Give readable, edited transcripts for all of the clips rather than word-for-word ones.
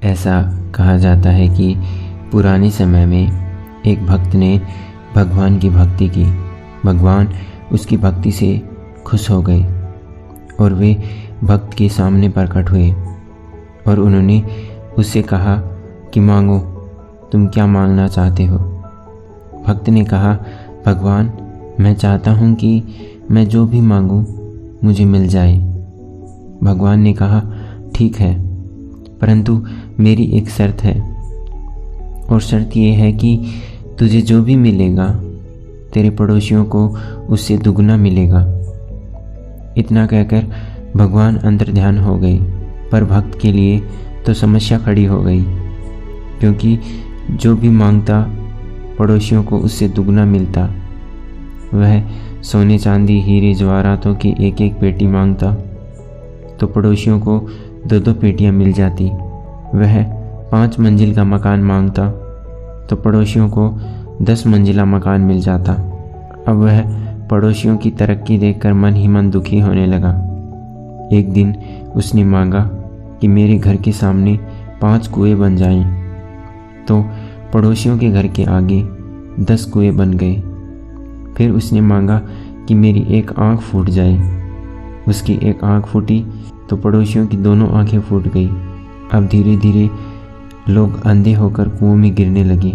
ऐसा कहा जाता है कि पुराने समय में एक भक्त ने भगवान की भक्ति की। भगवान उसकी भक्ति से खुश हो गए और वे भक्त के सामने प्रकट हुए और उन्होंने उससे कहा कि मांगो, तुम क्या मांगना चाहते हो। भक्त ने कहा, भगवान, मैं चाहता हूँ कि मैं जो भी मांगूँ मुझे मिल जाए। भगवान ने कहा, ठीक है, परंतु मेरी एक शर्त है, और शर्त ये है कि तुझे जो भी मिलेगा तेरे पड़ोसियों को उससे दुगना मिलेगा। इतना कहकर भगवान अंतर्ध्यान हो गए, पर भक्त के लिए तो समस्या खड़ी हो गई, क्योंकि जो भी मांगता पड़ोसियों को उससे दुगना मिलता। वह सोने चांदी हीरे जवाहरातों की एक एक पेटी मांगता तो पड़ोसियों को 2-2 पेटियां मिल जाती। वह 5 मंजिल का मकान मांगता तो पड़ोसियों को 10 मंजिला मकान मिल जाता। अब वह पड़ोसियों की तरक्की देखकर मन ही मन दुखी होने लगा। एक दिन उसने मांगा कि मेरे घर के सामने 5 कुएं बन जाएं, तो पड़ोसियों के घर के आगे 10 कुएं बन गए। फिर उसने मांगा कि मेरी एक आँख फूट जाए। उसकी एक आँख फूटी तो पड़ोसियों की दोनों आँखें फूट गई। अब धीरे धीरे लोग अंधे होकर कुओं में गिरने लगे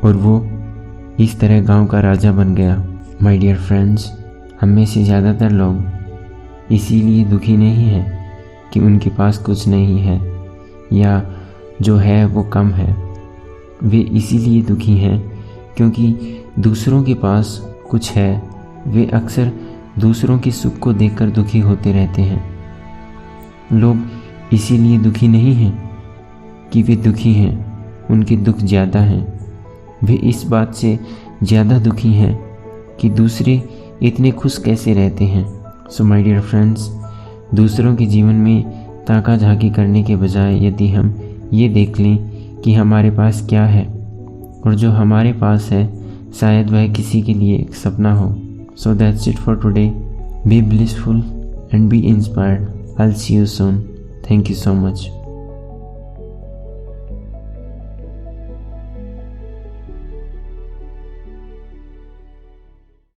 और वो इस तरह गांव का राजा बन गया। माय डियर फ्रेंड्स, हम में से ज़्यादातर लोग इसीलिए दुखी नहीं हैं कि उनके पास कुछ नहीं है या जो है वो कम है। वे इसीलिए दुखी हैं क्योंकि दूसरों के पास कुछ है। वे अक्सर दूसरों के सुख को देखकर दुखी होते रहते हैं। लोग इसीलिए दुखी नहीं हैं कि वे दुखी हैं, उनके दुख ज़्यादा हैं। वे इस बात से ज़्यादा दुखी हैं कि दूसरे इतने खुश कैसे रहते हैं। सो माय डियर फ्रेंड्स, दूसरों के जीवन में ताका झाकी करने के बजाय यदि हम ये देख लें कि हमारे पास क्या है और जो हमारे पास है शायद वह किसी के लिए एक सपना हो। So that's it for today. Be blissful and be inspired. I'll see you soon. Thank you so much.